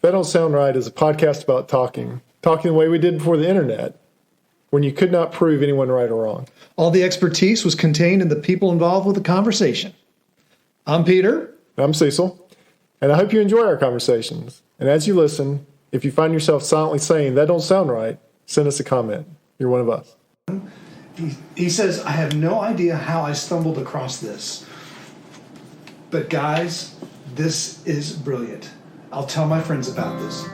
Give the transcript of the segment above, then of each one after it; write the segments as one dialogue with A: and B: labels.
A: That Don't Sound Right is a podcast about talking the way we did before the internet, when you could not prove anyone right or wrong.
B: All the expertise was contained in the people involved with the conversation. I'm Peter.
A: I'm Cecil, and I hope you enjoy our conversations. And as you listen, if you find yourself silently saying, "That don't sound right," send us a comment. You're one of us.
B: He says, I have no idea how I stumbled across this. But guys, this is brilliant. I'll tell my friends about this.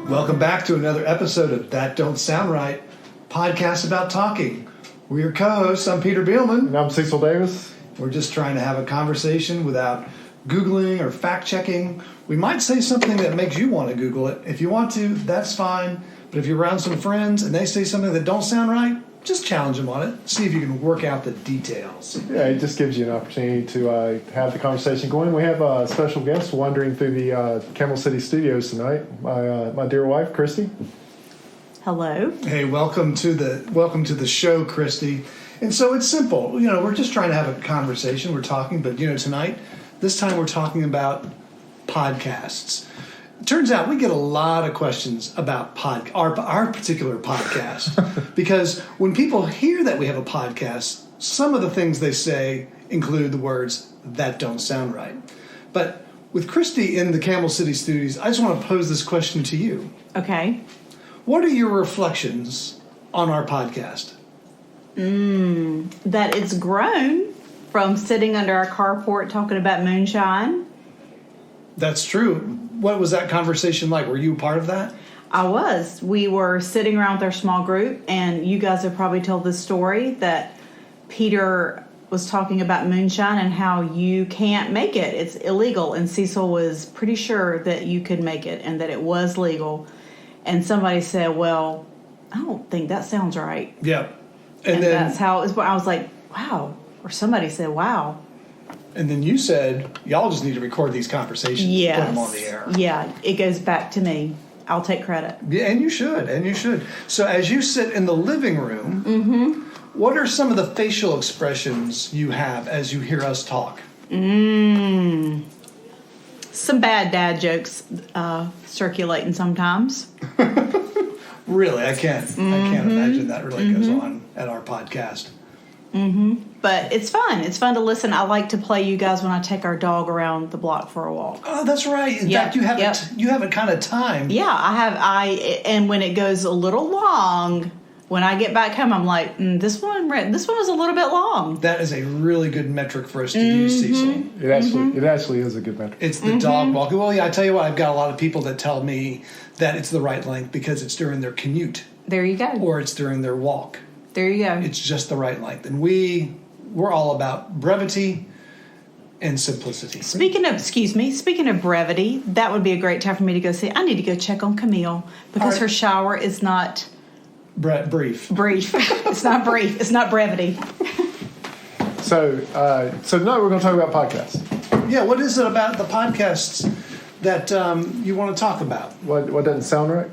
B: Welcome back to another episode of That Don't Sound Right, podcast about talking. We're your co-hosts. I'm Peter Bielman.
A: And I'm Cecil Davis.
B: We're just trying to have a conversation without Googling or fact-checking. We might say something that makes you want to Google it. If you want to, that's fine. But if you're around some friends and they say something that don't sound right, just challenge them on it. See if you can work out the details.
A: Yeah, it just gives you an opportunity to have the conversation going. We have a special guest wandering through the Camel City studios tonight. My dear wife, Christy.
C: Hello.
B: Hey, welcome to the show, Christy. And so it's simple. We're just trying to have a conversation. We're talking, but tonight, this time we're talking about podcasts. It turns out we get a lot of questions about our particular podcast because when people hear that we have a podcast, some of the things they say include the words "that don't sound right." But with Christy in the Camel City studios, I just want to pose this question to you.
C: Okay.
B: What are your reflections on our podcast?
C: That it's grown from sitting under our carport talking about moonshine.
B: That's true. What was that conversation like? Were you a part of that?
C: I was. We were sitting around with our small group, and you guys have probably told this story that Peter was talking about moonshine and how you can't make it. It's illegal. And Cecil was pretty sure that you could make it and that it was legal. And somebody said, well, I don't think that sounds right.
B: Yeah.
C: And then that's how it was. I was like, wow. Or somebody said, wow.
B: And then you said, y'all just need to record these conversations and put them on the air.
C: Yeah, it goes back to me. I'll take credit.
B: Yeah, and you should. So as you sit in the living room, what are some of the facial expressions you have as you hear us talk?
C: Some bad dad jokes circulating sometimes.
B: Really? I can't imagine that really goes on at our podcast.
C: But it's fun. It's fun to listen. I like to play you guys when I take our dog around the block for a walk.
B: Oh, that's right. In fact, you have it kind of timed.
C: Yeah, I have. And when it goes a little long, when I get back home, I'm like, this one was a little bit long.
B: That is a really good metric for us to use, Cecil.
A: It actually is a good metric.
B: It's the dog walk. Well, yeah, I tell you what, I've got a lot of people that tell me that it's the right length because it's during their commute.
C: There you go.
B: Or it's during their walk.
C: There you go.
B: It's just the right length. And we're all about brevity and simplicity.
C: Speaking of brevity, that would be a great time for me to go say, I need to go check on Camille because her shower is not
B: brief.
C: It's not brief. It's not brevity.
A: So tonight we're going to talk about podcasts.
B: Yeah, what is it about the podcasts that you want to talk about?
A: What doesn't sound right?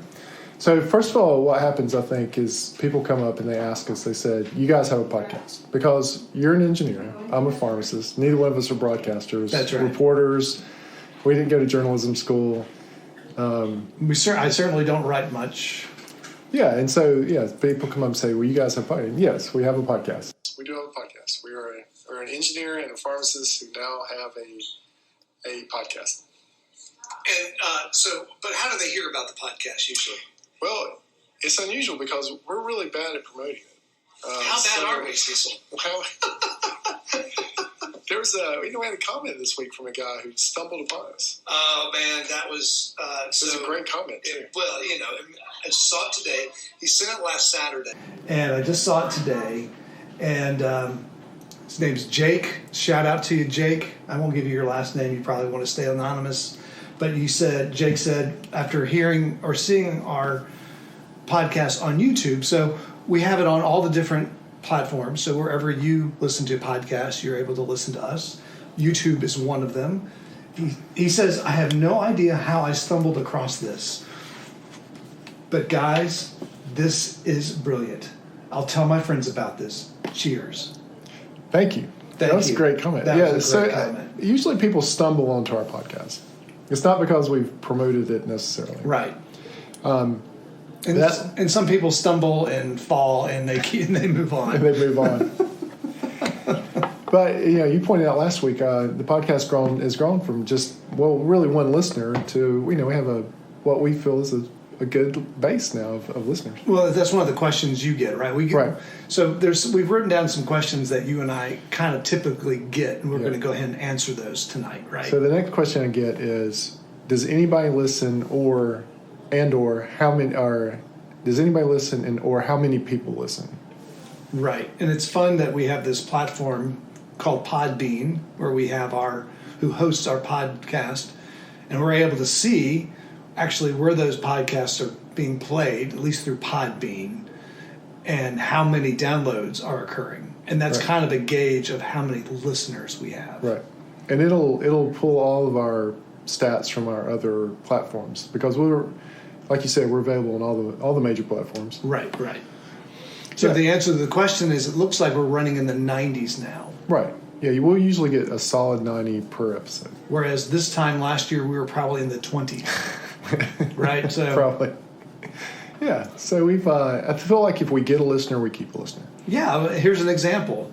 A: So first of all, what happens, I think, is people come up and they ask us, they said, you guys have a podcast. Because you're an engineer, I'm a pharmacist, neither one of us are broadcasters.
B: That's right.
A: Reporters, we didn't go to journalism school.
B: I certainly don't write much.
A: Yeah, and so, people come up and say, well, you guys have a podcast. Yes, we have a podcast.
D: We do have a podcast. We're an engineer and a pharmacist who now have a podcast.
B: And but how do they hear about the podcast usually?
D: Well, it's unusual because we're really bad at promoting it.
B: How bad are we, Cecil?
D: Well, we had a comment this week from a guy who stumbled upon us.
B: Oh, man, that was...
D: it was a great comment, too.
B: I saw it today. He sent it last Saturday. And I just saw it today. And his name's Jake. Shout out to you, Jake. I won't give you your last name. You probably want to stay anonymous. But Jake said, after hearing or seeing our podcast on YouTube, so we have it on all the different platforms. So wherever you listen to podcasts, you're able to listen to us. YouTube is one of them. He says, I have no idea how I stumbled across this. But guys, this is brilliant. I'll tell my friends about this. Cheers.
A: Thank you. That's a great comment.
B: That was a great comment.
A: Usually people stumble onto our podcast. It's not because we've promoted it necessarily.
B: Right. And some people stumble and fall and they move on.
A: And they move on. But you pointed out last week the podcast has grown from just really one listener to we have what we feel is a good base now of listeners.
B: Well, that's one of the questions you get, right?
A: Right.
B: So we've written down some questions that you and I kind of typically get, and we're going to go ahead and answer those tonight, right?
A: So the next question I get is, does anybody listen or how many does anybody listen or how many people listen?
B: Right. And it's fun that we have this platform called Podbean where we have who hosts our podcast, and we're able to see actually where those podcasts are being played, at least through Podbean, and how many downloads are occurring. And that's kind of a gauge of how many listeners we have.
A: Right. And it'll pull all of our stats from our other platforms because like you said, we're available on all the major platforms.
B: Right. So the answer to the question is it looks like we're running in the 90s now.
A: Right. Yeah, we'll usually get a solid 90 per episode.
B: Whereas this time last year we were probably in the 20s. Right? So
A: probably. Yeah. So I feel like if we get a listener, we keep a listener.
B: Yeah. Here's an example.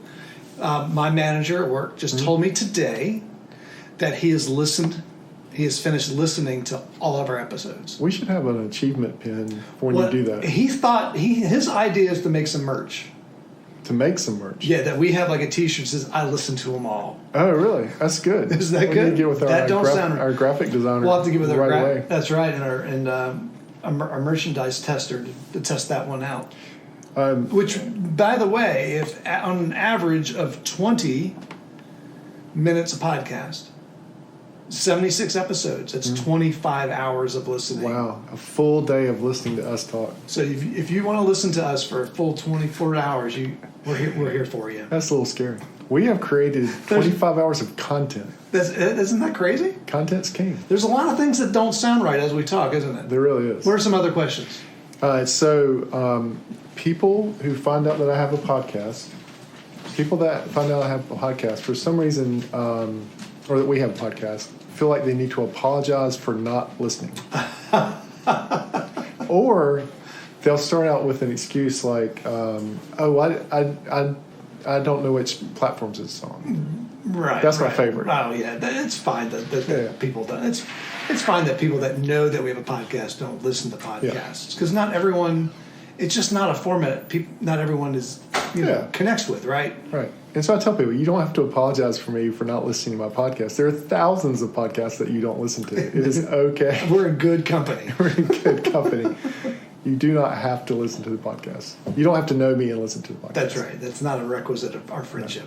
B: My manager at work just told me today that he has finished listening to all of our episodes.
A: We should have an achievement pin when you do that.
B: He thought his idea is to make some merch.
A: To make some merch.
B: Yeah, that we have like a T-shirt that says "I listen to them all."
A: Oh, really? That's good.
B: Is that good?
A: We need to get with our graphic designer.
B: We'll have to get with
A: right away.
B: That's right, and our merchandise tester to test that one out. Which, by the way, if on an average of 20 minutes a podcast, 76 episodes, that's 25 hours of listening.
A: Wow, a full day of listening to us talk.
B: So if you want to listen to us for a full 24 hours, we're here for you.
A: That's a little scary. We have created 25 hours of content.
B: Isn't that crazy?
A: Content's king.
B: There's a lot of things that don't sound right as we talk, isn't it?
A: There really is.
B: What are some other questions?
A: People who find out that I have a podcast, for some reason, or that we have a podcast, feel like they need to apologize for not listening. Or they'll start out with an excuse like, I don't know which platforms it's on.
B: Right.
A: That's my favorite.
B: Oh, yeah. It's fine that people don't. It's fine that people that know that we have a podcast don't listen to podcasts. Because not everyone, it's just not a format not everyone connects with, right?
A: Right. And so I tell people, you don't have to apologize for me for not listening to my podcast. There are thousands of podcasts that you don't listen to. It is okay.
B: We're in good company.
A: We're in good company. You do not have to listen to the podcast. You don't have to know me and listen to the podcast.
B: That's right. That's not a requisite of our friendship.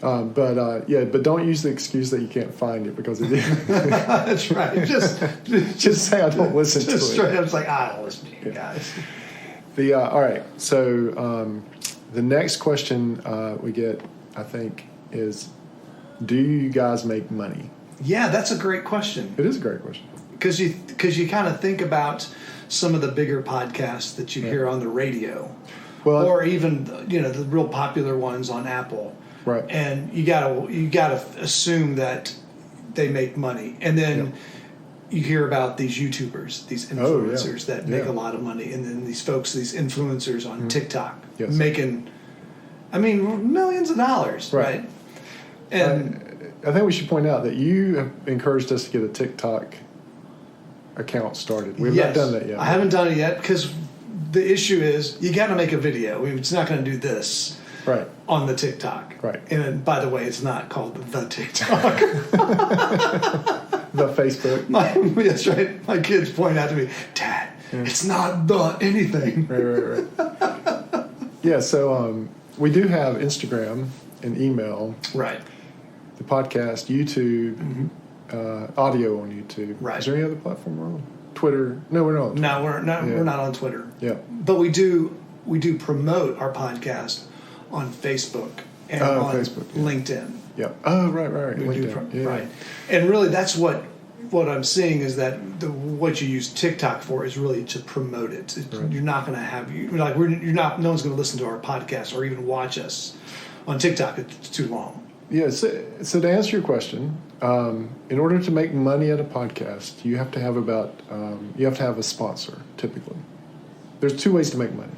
A: No. But don't use the excuse that you can't find it because it is.
B: That's right.
A: Just say I don't listen to it.
B: Just straight up, it's like, I don't listen to you guys.
A: All right. So the next question we get, I think, is, do you guys make money?
B: Yeah, that's a great question.
A: It is a great question.
B: Because you kind of think about some of the bigger podcasts that you hear on the radio, or even the real popular ones on Apple.
A: Right.
B: And you gotta assume that they make money, and then you hear about these YouTubers, these influencers that make a lot of money, and then these influencers on TikTok making, millions of dollars, right? And
A: I think we should point out that you have encouraged us to get a TikTok account started. We have not done that yet.
B: I haven't done it yet because the issue is you got to make a video. It's not going to do this on the TikTok.
A: Right.
B: And by the way, it's not called the TikTok.
A: The Facebook.
B: That's right. My kids point out to me, Dad, it's not the anything.
A: Right. Yeah, so we do have Instagram and email.
B: Right.
A: The podcast, YouTube, audio on YouTube.
B: Right.
A: Is there any other platform we're on? Twitter? No, we're not.
B: No, we're not. We're not on Twitter.
A: Yeah.
B: But we do promote our podcast on Facebook and on
A: Facebook,
B: LinkedIn.
A: Yeah. Oh, right.
B: We
A: LinkedIn.
B: do right. And really, that's what what I'm seeing is that what you use TikTok for is really to promote it.
A: Right.
B: You're not going to have no one's going to listen to our podcast or even watch us on TikTok. It's too long.
A: Yeah, so to answer your question, in order to make money at a podcast, you have to have a sponsor, typically. There's two ways to make money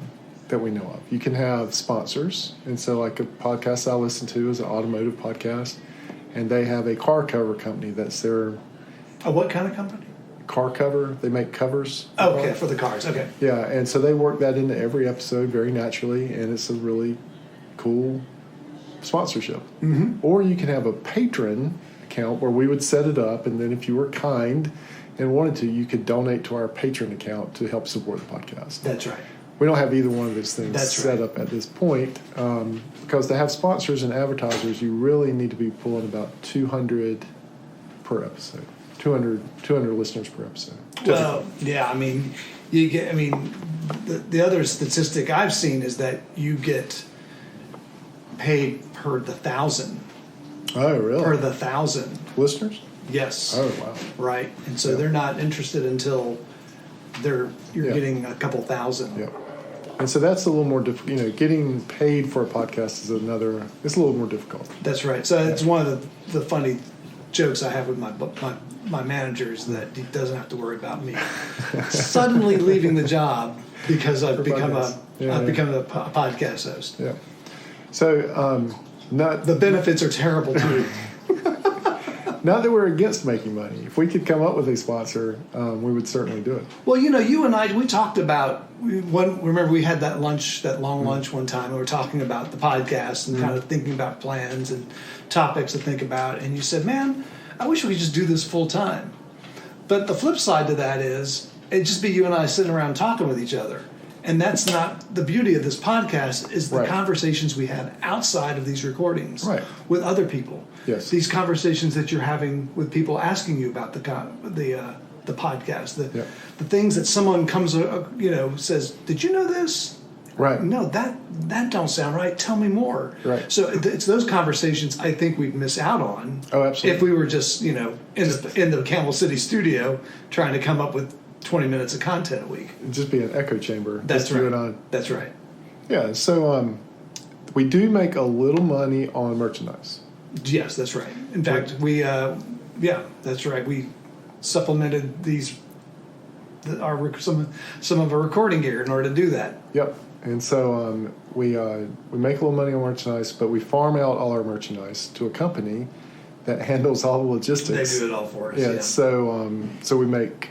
A: that we know of. You can have sponsors, and so like a podcast I listen to is an automotive podcast, and they have a car cover company that's their...
B: A what kind of company?
A: Car cover. They make covers.
B: Okay, for the cars. Okay.
A: Yeah, and so they work that into every episode very naturally, and it's a really cool sponsorship.
B: Mm-hmm.
A: Or you can have a patron account where we would set it up, and then if you were kind and wanted to, you could donate to our patron account to help support the podcast.
B: That's right.
A: We don't have either one of those things
B: That's
A: set
B: right.
A: up at this point because to have sponsors and advertisers, you really need to be pulling about 200 per episode. 200 listeners per episode.
B: Well, yeah, I mean, the other statistic I've seen is that you get paid per the 1,000.
A: Oh, really?
B: Per the 1,000.
A: Listeners?
B: Yes.
A: Oh, wow.
B: Right, and so
A: Yeah.
B: they're not interested until you're
A: Yeah.
B: getting a couple thousand.
A: Yep. And so that's a little more difficult. Getting paid for a podcast is it's a little more difficult.
B: That's right. So it's one of the funny jokes I have with my manager is that he doesn't have to worry about me suddenly leaving the job because I've become a podcast host.
A: Yeah. So
B: The benefits are terrible too.
A: not that we're against making money. If we could come up with a sponsor, we would certainly do it.
B: Well, you and I, we talked about remember we had that long lunch one time, and we were talking about the podcast and kind of thinking about plans and topics to think about. And you said, "Man, I wish we could just do this full time." But the flip side to that is it'd just be you and I sitting around talking with each other. And that's not the beauty of this podcast is the
A: Right.
B: conversations we have outside of these recordings
A: Right.
B: with other people.
A: Yes.
B: These conversations that you're having with people asking you about the podcast, the things that someone comes says, "Did you know this?"
A: Right.
B: No, that don't sound right. Tell me more.
A: Right.
B: So it's those conversations I think we'd miss out on.
A: Oh, absolutely.
B: If we were just in the Campbell City studio trying to come up with 20 minutes of content a week.
A: It'd just be an echo chamber.
B: That's
A: just
B: right.
A: You and I.
B: That's right.
A: Yeah. So we do make a little money on merchandise.
B: Yes, that's right. In fact, we that's right. We supplemented some of our recording gear in order to do that.
A: Yep. And so we make a little money on merchandise, but we farm out all our merchandise to a company that handles all the logistics.
B: They do it all for us.
A: Yeah.
B: Yeah.
A: So we make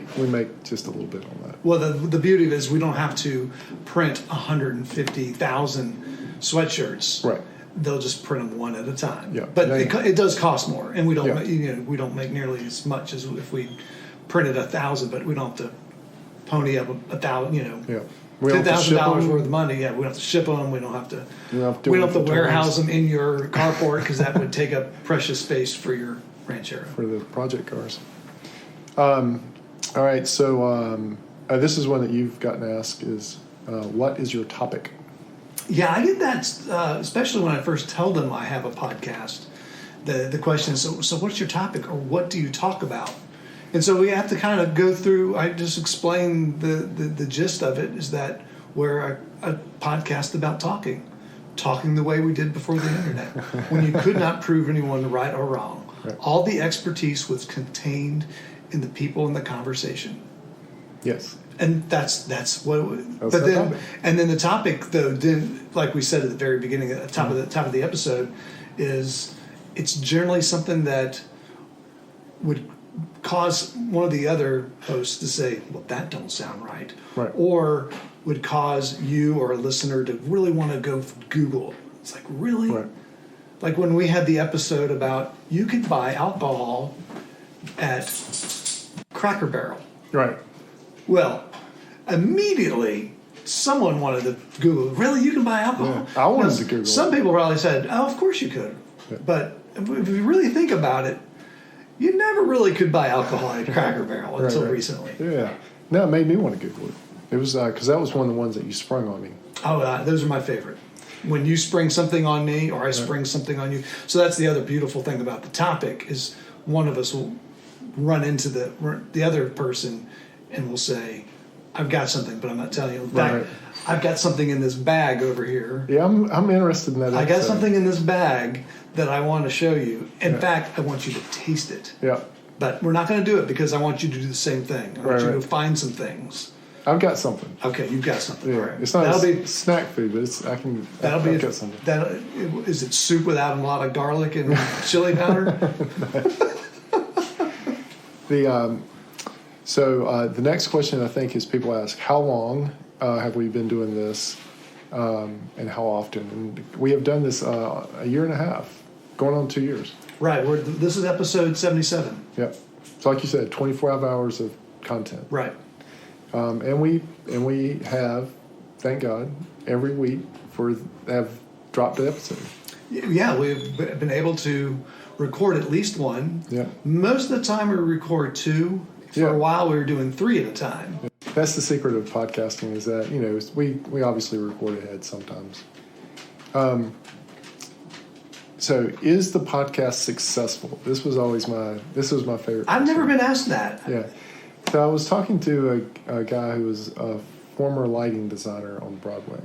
A: just a little bit on that.
B: Well, the beauty of it is we don't have to print 150,000 sweatshirts.
A: Right.
B: They'll just print them one at a time.
A: Yeah.
B: But it does cost more, and we don't
A: Yeah.
B: we don't make nearly as much as if we printed 1,000. But we don't have to pony up 1,000.
A: Yeah. We don't have to ship
B: $10,000
A: them.
B: worth of money. Yeah, we don't have to ship them. We don't have to.
A: We don't have to do
B: We don't have to
A: inventories
B: warehouse them in your carport because that would take up precious space for your ranchero.
A: for the project cars. All right. So this is one that you've gotten asked is what is your topic?
B: Yeah, I get that, especially when I first tell them I have a podcast. The question is, so what's your topic, or what do you talk about? And so we have to kind of go through. I just explain the gist of it is that we're a podcast about talking the way we did before the internet, when you could not prove anyone right or wrong.
A: Right.
B: All the expertise was contained in the people in the conversation.
A: Yes.
B: And that's what.
A: That's
B: But
A: the
B: then,
A: topic.
B: and then the topic though, didn't, like we said at the very beginning, at the top of the episode, is it's generally something that would cause one of the other hosts to say, "Well, that don't sound right,"
A: Right.
B: or would cause you or a listener to really want to go Google. It's like, really,
A: Right.
B: like when we had the episode about you could buy alcohol at Cracker Barrel.
A: Right.
B: Well, immediately someone wanted to Google, really, you can buy alcohol?
A: Yeah, I wanted
B: Now,
A: to Google
B: Some
A: it.
B: people probably said, oh, of course you could.
A: Yeah.
B: But if you really think about it, you never really could buy alcohol at Cracker Barrel until
A: right.
B: recently.
A: Yeah. No, it made me want to Google it. It was because that was one of the ones that you sprung on me.
B: Oh, those are my favorite. When you spring something on me or I spring something on you. So that's the other beautiful thing about the topic is one of us will run into the other person and we'll say, I've got something, but I'm not telling you. In fact, I've got something in this bag over here.
A: Yeah, I'm interested in that.
B: I got something in this bag that I want to show you. In fact, I want you to taste it.
A: Yeah.
B: But we're not going to do it because I want you to do the same thing. I want you to find some things.
A: I've got something.
B: Okay, you've got something.
A: Yeah.
B: Right.
A: It's not snack food, but I've got something.
B: Is it soup without a lot of garlic and chili powder?
A: The next question I think is people ask, how long have we been doing this and how often? And we have done this a year and a half, going on 2 years.
B: Right. This is episode 77.
A: Yep. So like you said, 24 hours of content.
B: Right.
A: And we have, thank God, every week have dropped an episode.
B: Yeah, we've been able to record at least one.
A: Yeah.
B: Most of the time we record two. For a while we were doing 3 at a time.
A: That's the secret of podcasting is that, we obviously record ahead sometimes. So is the podcast successful? This was my favorite.
B: I've never been asked that.
A: Yeah. So I was talking to a guy who was a former lighting designer on Broadway.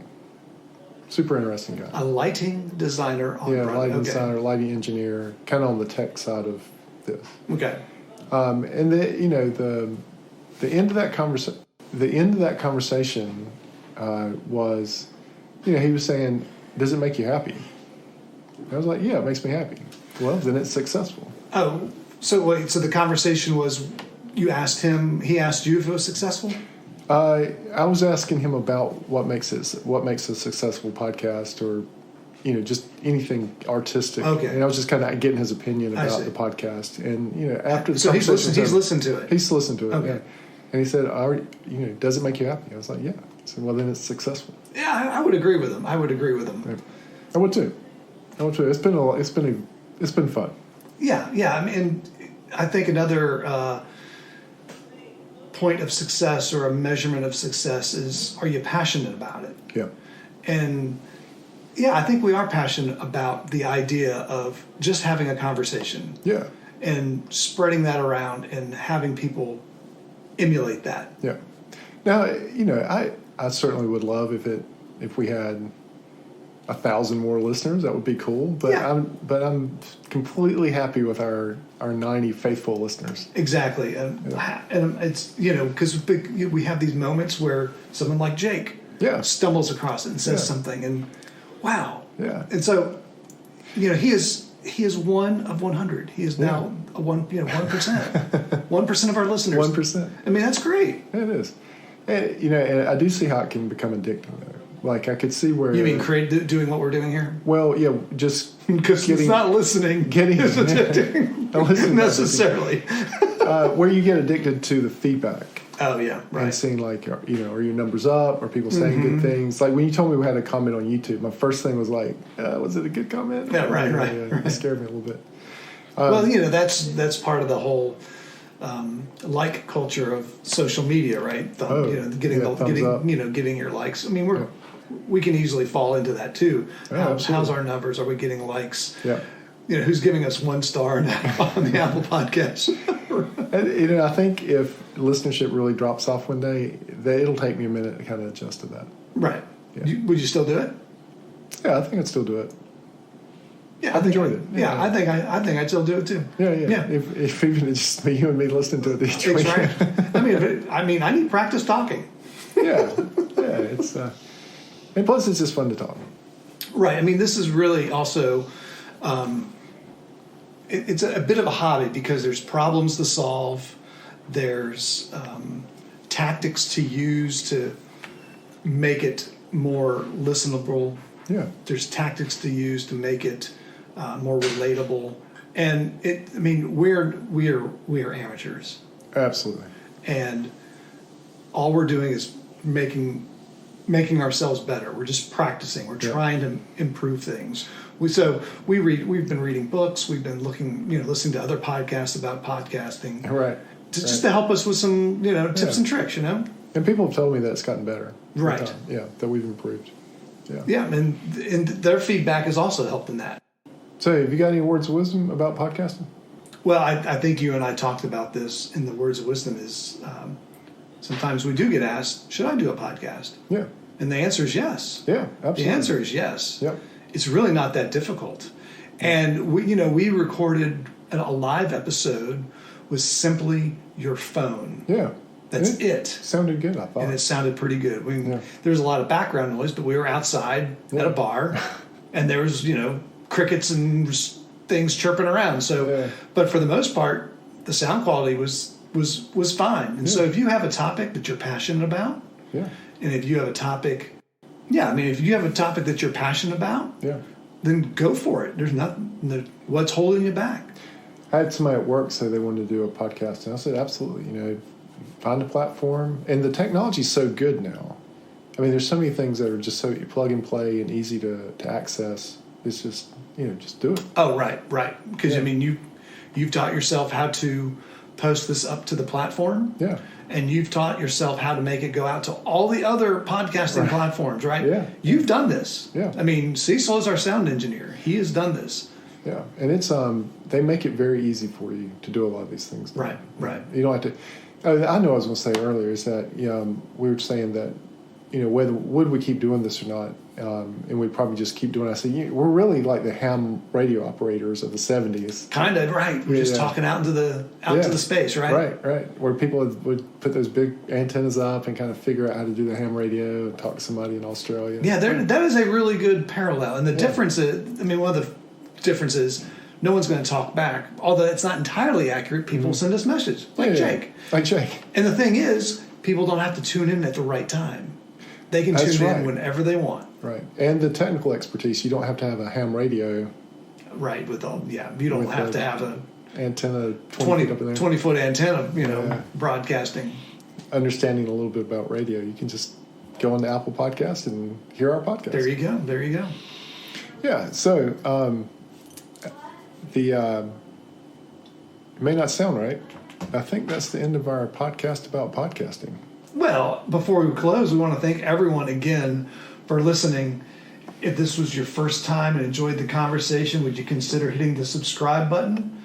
A: Super interesting guy.
B: A lighting designer on Broadway.
A: Yeah, lighting designer, lighting engineer, kind of on the tech side of this.
B: Okay.
A: And the end of that conversation was, he was saying, "Does it make you happy?" I was like, "Yeah, it makes me happy." Well, then it's successful.
B: Oh, so wait. So the conversation was, you asked him. He asked you if it was successful.
A: I was asking him about what makes a successful podcast, or just anything artistic. Okay. And I was just kind of getting his opinion about the podcast. And, after the conversation...
B: So he's listened to it?
A: He's listened to it,
B: okay.
A: Yeah. And he said, does it make you happy? I was like, yeah. I said, well, then it's successful.
B: Yeah, I would agree with him.
A: Yeah. I would too. It's been fun.
B: Yeah. I mean, I think another point of success or a measurement of success is, are you passionate about it?
A: Yeah.
B: And... yeah, I think we are passionate about the idea of just having a conversation.
A: Yeah.
B: And spreading that around and having people emulate that.
A: Yeah. Now, I certainly would love if we had 1,000 more listeners. That would be cool. But I'm completely happy with our 90 faithful listeners.
B: Exactly. And it's, because we have these moments where someone like Jake stumbles across it and says something and wow. Yeah. And so, he is one of 100. He is now 1%. 1% of our listeners.
A: 1%.
B: I mean, that's great.
A: It is. And, and I do see how it can become addicting though. Like I could see where
B: you mean doing what we're doing here.
A: Well, yeah, just
B: because it's not listening.
A: Getting
B: is addicting necessarily.
A: Where you get addicted to the feedback.
B: Oh yeah, right.
A: And seeing like, are your numbers up? Are people saying good things? Like when you told me we had a comment on YouTube, my first thing was like, was it a good comment?
B: Yeah, right.
A: It scared me a little bit.
B: Well, that's part of the whole like culture of social media, right? Getting your likes. I mean, we can easily fall into that too. How's our numbers? Are we getting likes?
A: Yeah.
B: Who's giving us 1 star on the Apple Podcast?
A: And, I think if listenership really drops off one day, it'll take me a minute to kind of adjust to that.
B: Right. Yeah. Would you still do it?
A: Yeah, I think I'd still do it.
B: Yeah, I've enjoyed it. Yeah, I think I'd still do it too.
A: Yeah. If even it's just you and me listening to it each week.
B: That's right. I need practice talking.
A: Yeah. It's and plus it's just fun to talk.
B: Right. I mean, this is really also. It's a bit of a hobby because there's problems to solve, there's tactics to use to make it more listenable.
A: Yeah.
B: There's tactics to use to make it more relatable, and we are amateurs.
A: Absolutely.
B: And all we're doing is making ourselves better. We're just practicing. We're trying to improve things. We've been reading books. We've been listening to other podcasts about podcasting.
A: Right.
B: Just to help us with some, tips and tricks, And
A: people have told me that it's gotten better.
B: Right.
A: Yeah, that we've improved. Yeah.
B: Yeah, and their feedback has also helped in that.
A: So, have you got any words of wisdom about podcasting?
B: Well, I think you and I talked about this in the Words of Wisdom is sometimes we do get asked, should I do a podcast?
A: Yeah.
B: And the answer is yes.
A: Yeah, absolutely.
B: The answer is yes.
A: Yep.
B: It's really not that difficult. And we recorded a live episode with simply your phone.
A: Yeah.
B: That's it.
A: Sounded good, I thought.
B: And it sounded pretty good.
A: Yeah.
B: There was a lot of background noise, but we were outside at a bar, and there was, crickets and things chirping around. So, but for the most part, the sound quality was fine. And so if you have a topic that you're passionate about, and if you have a topic, if you have a topic that you're passionate about, then go for it. There's nothing, what's holding you back?
A: I had somebody at work say they wanted to do a podcast, and I said, absolutely, find a platform. And the technology's so good now. I mean, there's so many things that are just so plug and play and easy to access. It's just, just do it.
B: Oh, right. Because, you've taught yourself how to post this up to the platform.
A: Yeah.
B: And you've taught yourself how to make it go out to all the other podcasting platforms, right?
A: Yeah.
B: You've done this.
A: Yeah.
B: I mean, Cecil is our sound engineer. He has done this.
A: Yeah. And it's, they make it very easy for you to do a lot of these things.
B: Right.
A: You don't have to. I know I was going to say earlier is that we were saying that whether would we keep doing this or not, and we'd probably just keep doing it. I said we're really like the ham radio operators of the 70s.
B: Kind of right. We're just talking out into the space, right?
A: Right. Where people would put those big antennas up and kind of figure out how to do the ham radio and talk to somebody in Australia.
B: Yeah, that is a really good parallel. And the difference is, one of the differences. No one's going to talk back. Although it's not entirely accurate, people send us messages, like Jake.
A: Like Jake.
B: And the thing is, people don't have to tune in at the right time. They can tune in whenever they want.
A: Right. And the technical expertise, you don't have to have a ham radio.
B: Right. You don't have to have an
A: antenna
B: 20-foot antenna, broadcasting.
A: Understanding a little bit about radio. You can just go on the Apple Podcast and hear our podcast.
B: There you go.
A: Yeah. So, it may not sound right. I think that's the end of our podcast about podcasting.
B: Well, before we close, we want to thank everyone again for listening. If this was your first time and enjoyed the conversation, would you consider hitting the subscribe button?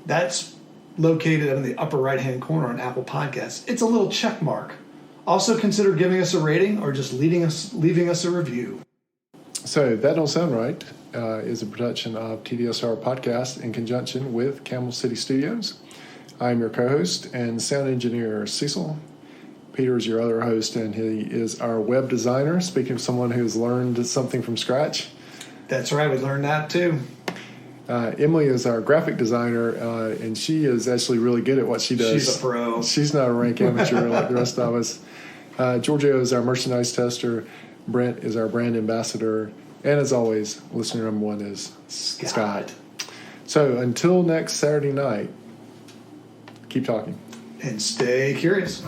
B: That's located in the upper right-hand corner on Apple Podcasts. It's a little check mark. Also consider giving us a rating or just leaving us a review.
A: So, That Don't Sound Right is a production of TDSR Podcast in conjunction with Camel City Studios. I'm your co-host and sound engineer, Cecil. Peter is your other host, and he is our web designer. Speaking of someone who's learned something from scratch.
B: That's right, we learned that too.
A: Emily is our graphic designer, and she is actually really good at what she does.
B: She's a pro.
A: She's not a rank amateur like the rest of us. Giorgio is our merchandise tester. Brent is our brand ambassador. And as always, listener number one is Scott. So until next Saturday night, keep talking.
B: And stay curious.